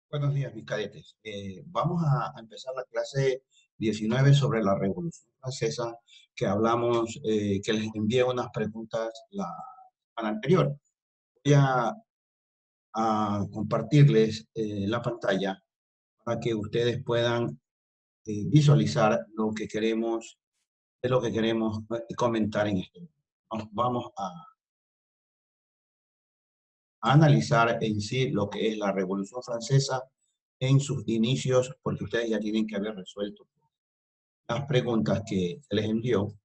Buenos días, mis cadetes. Vamos a empezar la clase 19 sobre la Revolución Francesa, que hablamos, que les envié unas preguntas la semana anterior. Voy a compartirles la pantalla para que ustedes puedan visualizar lo que queremos, de lo que queremos comentar en esto. Vamos a analizar en sí lo que es la Revolución Francesa en sus inicios, porque ustedes ya tienen que haber resuelto las preguntas que se les envió,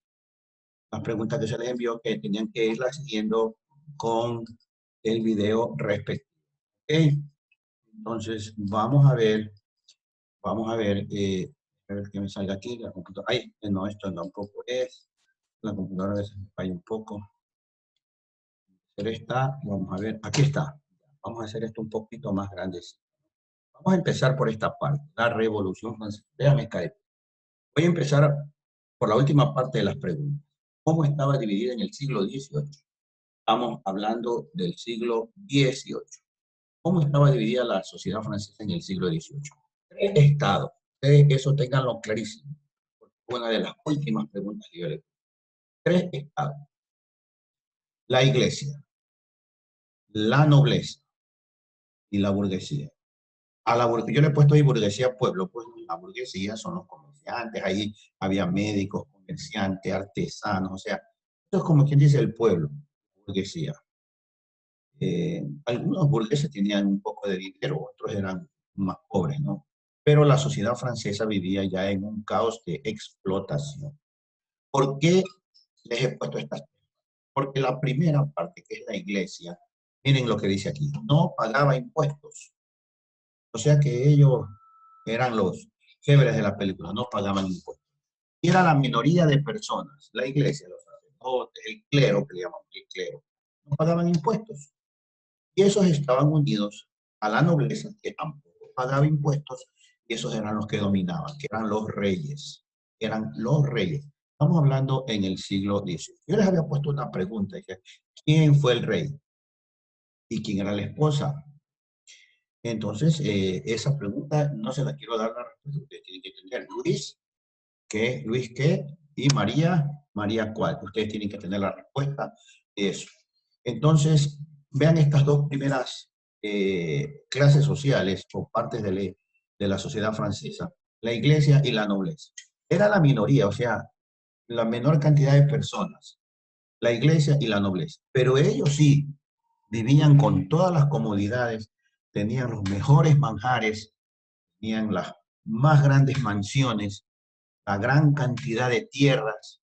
que tenían que irlas siguiendo con el video respectivo. ¿Ok? Entonces, a ver que me salga aquí la computadora. Ay, no, esto tampoco es. La computadora a veces me falla un poco. Pero está, vamos a ver, aquí está. Vamos a hacer esto un poquito más grande. Vamos a empezar por esta parte, la Revolución Francesa. Déjame caer. Voy a empezar por la última parte de las preguntas. ¿Cómo estaba dividida en el siglo XVIII? Estamos hablando del siglo XVIII. ¿Cómo estaba dividida la sociedad francesa en el siglo XVIII? Tres estados. Ustedes eso tenganlo clarísimo. Fue una de las últimas preguntas que yo le hice. Tres estados. La iglesia, la nobleza y la burguesía. Yo le he puesto ahí burguesía pueblo, pues la burguesía son los comerciantes, ahí había médicos, comerciantes, artesanos, o sea, esto es como quien dice el pueblo, burguesía. Algunos burgueses tenían un poco de dinero, otros eran más pobres, ¿no? Pero la sociedad francesa vivía ya en un caos de explotación. ¿Por qué les he puesto estas? Porque la primera parte, que es la iglesia, miren lo que dice aquí, no pagaba impuestos. O sea que ellos eran los chéveres de la película, no pagaban impuestos. Y era la minoría de personas, la iglesia, los sacerdotes, el clero, que le llaman el clero, no pagaban impuestos. Y esos estaban unidos a la nobleza, que tampoco pagaba impuestos, y esos eran los que dominaban, que eran los reyes. Eran los reyes. Estamos hablando en el siglo XVIII. Yo les había puesto una pregunta, dije, ¿quién fue el rey? ¿Y quién era la esposa? Entonces, esa pregunta no se la quiero dar la respuesta, ustedes tienen que entender. Luis qué, y María cuál. Ustedes tienen que tener la respuesta de eso. Entonces, vean estas dos primeras clases sociales o partes de la sociedad francesa, la iglesia y la nobleza. Era la minoría, o sea, la menor cantidad de personas, la iglesia y la nobleza. Pero ellos sí vivían con todas las comodidades, tenían los mejores manjares, tenían las más grandes mansiones, la gran cantidad de tierras,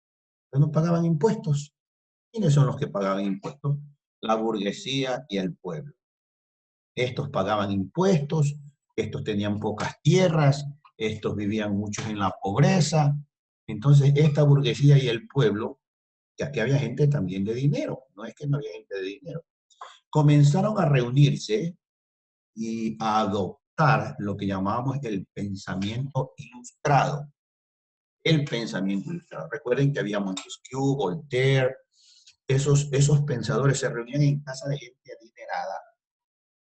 pero no pagaban impuestos. ¿Quiénes son los que pagaban impuestos? La burguesía y el pueblo. Estos pagaban impuestos, estos tenían pocas tierras, estos vivían muchos en la pobreza. Entonces, esta burguesía y el pueblo, ya que había gente también de dinero, no es que no había gente de dinero, comenzaron a reunirse y a adoptar lo que llamábamos el pensamiento ilustrado. El pensamiento ilustrado. Recuerden que había Montesquieu, Voltaire, esos pensadores se reunían en casa de gente adinerada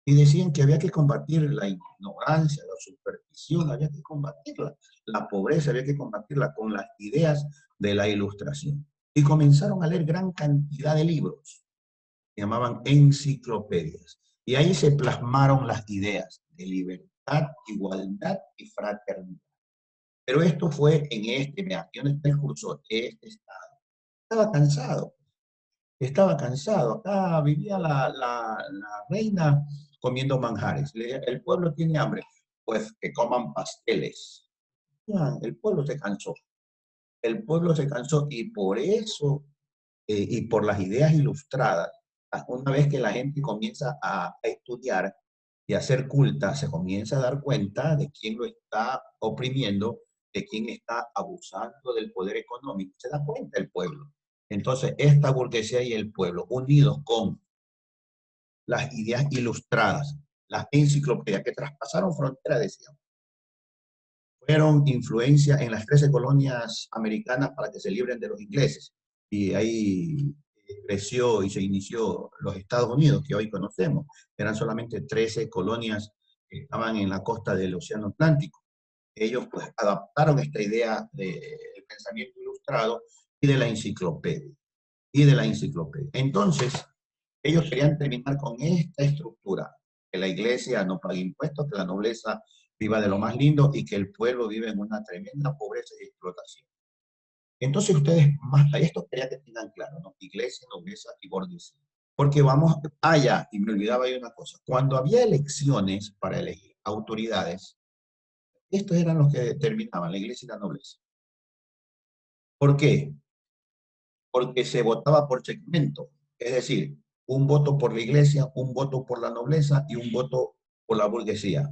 y decían que había que combatir la ignorancia, la superstición, había que combatirla, la pobreza había que combatirla con las ideas de la ilustración. Y comenzaron a leer gran cantidad de libros, que llamaban enciclopedias. Y ahí se plasmaron las ideas de libertad, igualdad y fraternidad. Pero esto fue en vean, aquí donde está el cursor, este estado. Estaba cansado, estaba cansado. Acá vivía la reina comiendo manjares. El pueblo tiene hambre, pues que coman pasteles. Ya, el pueblo se cansó. El pueblo se cansó y por eso, y por las ideas ilustradas, una vez que la gente comienza a estudiar y a ser culta, se comienza a dar cuenta de quién lo está oprimiendo, de quién está abusando del poder económico. Se da cuenta el pueblo. Entonces, esta burguesía y el pueblo, unidos con las ideas ilustradas, las enciclopedias que traspasaron fronteras, decíamos, fueron influencia en las 13 colonias americanas para que se libren de los ingleses. Y ahí creció y se inició los Estados Unidos, que hoy conocemos. Eran solamente 13 colonias que estaban en la costa del Océano Atlántico. Ellos pues adaptaron esta idea del pensamiento ilustrado y de la enciclopedia. Entonces, ellos querían terminar con esta estructura, que la iglesia no pague impuestos, que la nobleza viva de lo más lindo y que el pueblo vive en una tremenda pobreza y explotación. Entonces ustedes, más a esto quería que tengan claro, ¿no? Iglesia, nobleza y burguesía. Porque vamos allá, y me olvidaba de una cosa, cuando había elecciones para elegir autoridades, estos eran los que determinaban, la iglesia y la nobleza. ¿Por qué? Porque se votaba por segmento, es decir, un voto por la iglesia, un voto por la nobleza y un voto por la burguesía.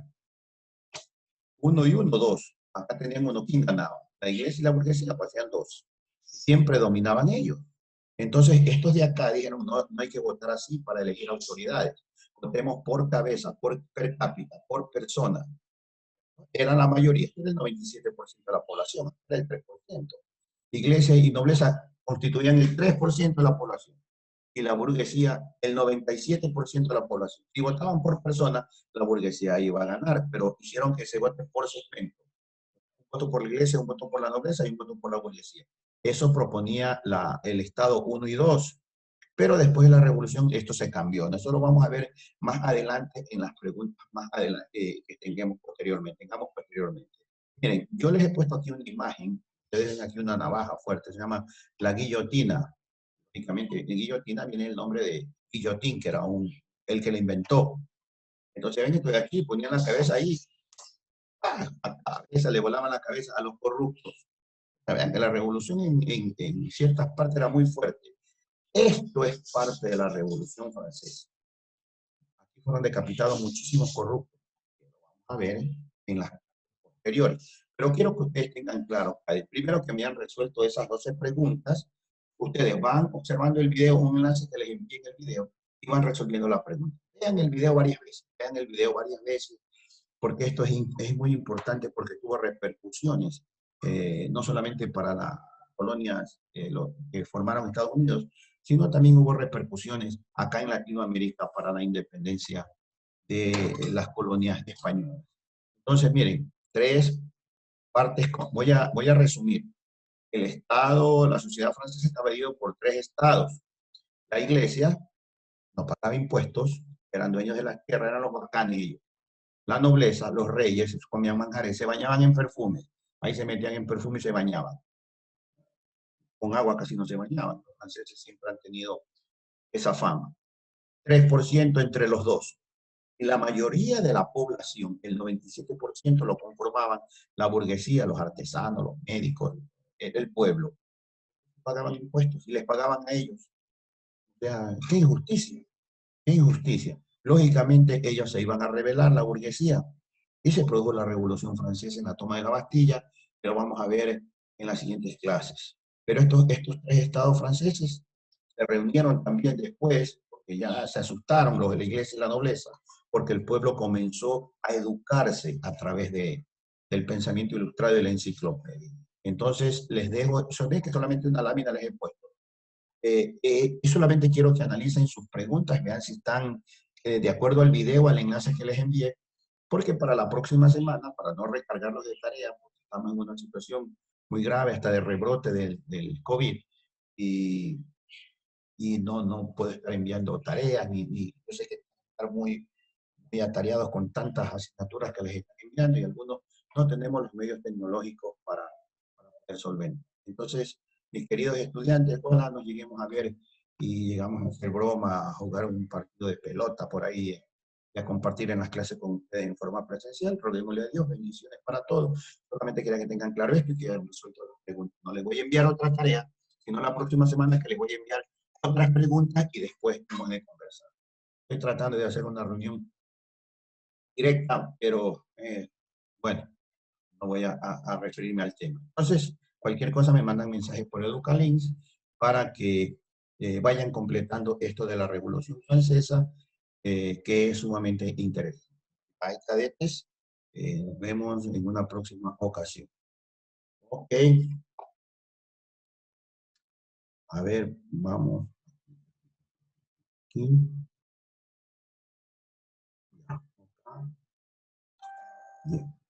Uno y uno, dos. Acá tenían uno, ¿quién ganaba? La iglesia y la burguesía hacían dos. Siempre dominaban ellos. Entonces, estos de acá dijeron, no, no hay que votar así para elegir autoridades. Votemos por cabeza, por per cápita, por persona. Era la mayoría, era el 97% de la población, era el 3%. Iglesia y nobleza constituían el 3% de la población y la burguesía el 97% de la población. Si votaban por persona, la burguesía iba a ganar, pero hicieron que se vote por segmento. Un voto por la iglesia, un voto por la nobleza y un voto por la burguesía. Eso proponía el Estado 1 y 2, pero después de la revolución esto se cambió. Nosotros lo vamos a ver más adelante en las preguntas más adelante, que tengamos posteriormente. Miren, yo les he puesto aquí una imagen, ustedes ven aquí una navaja fuerte, se llama la guillotina. Prácticamente, de guillotina viene el nombre de Guillotín, que era el que la inventó. Entonces ven que aquí ponían la cabeza ahí, a esa le volaban la cabeza a los corruptos. Vean que la revolución en ciertas partes era muy fuerte. Esto es parte de la Revolución Francesa. Aquí fueron decapitados muchísimos corruptos, que lo vamos a ver en las posteriores. Pero quiero que ustedes tengan claro, primero que me han resuelto esas 12 preguntas, ustedes van observando el video, un enlace que les envíe el video, y van resolviendo la pregunta. Vean el video varias veces, porque esto es muy importante porque tuvo repercusiones, no solamente para las colonias que formaron Estados Unidos, sino también hubo repercusiones acá en Latinoamérica para la independencia de las colonias españolas. Entonces, miren, tres partes, voy a resumir. El Estado, la sociedad francesa estaba dividida por tres estados. La iglesia no pagaba impuestos, eran dueños de las tierras, eran los bacanes ellos. La nobleza, los reyes, comían manjares, se bañaban en perfume. Ahí se metían en perfume y se bañaban. Con agua casi no se bañaban. Los franceses siempre han tenido esa fama. 3% entre los dos. Y la mayoría de la población, el 97%, lo conformaban la burguesía, los artesanos, los médicos, el pueblo. Pagaban impuestos y les pagaban a ellos. O sea, qué injusticia, qué injusticia. Lógicamente ellos se iban a rebelar, la burguesía, y se produjo la Revolución Francesa en la toma de la Bastilla, que lo vamos a ver en las siguientes clases. Pero estos tres estados franceses se reunieron también después, porque ya se asustaron los de la iglesia y la nobleza, porque el pueblo comenzó a educarse a través del pensamiento ilustrado y de la enciclopedia. Entonces, les dejo, yo ve que solamente una lámina les he puesto. Y solamente quiero que analicen sus preguntas, vean si están de acuerdo al video, al enlace que les envié, porque para la próxima semana, para no recargarlos de tarea, porque estamos en una situación muy grave, hasta de rebrote del COVID, y, y no puedo estar enviando tareas, yo sé que estar muy atareados con tantas asignaturas que les están enviando, y algunos no tenemos los medios tecnológicos para poder solventar. Entonces, mis queridos estudiantes, ojalá nos lleguemos a ver y llegamos a hacer broma, a jugar un partido de pelota por ahí, y a compartir en las clases con ustedes en forma presencial. Roguémosle a Dios, bendiciones para todos. Solamente quería que tengan claro esto y que hayan resuelto las preguntas. No les voy a enviar otra tarea, sino la próxima semana que les voy a enviar otras preguntas y después vamos a conversar. Estoy tratando de hacer una reunión directa, pero bueno, no voy a referirme al tema. Entonces, cualquier cosa me mandan mensajes por Educalinks para que vayan completando esto de la Revolución Francesa, que es sumamente interesante. Hay cadetes, nos vemos en una próxima ocasión. Ok, a ver, vamos aquí. Bien.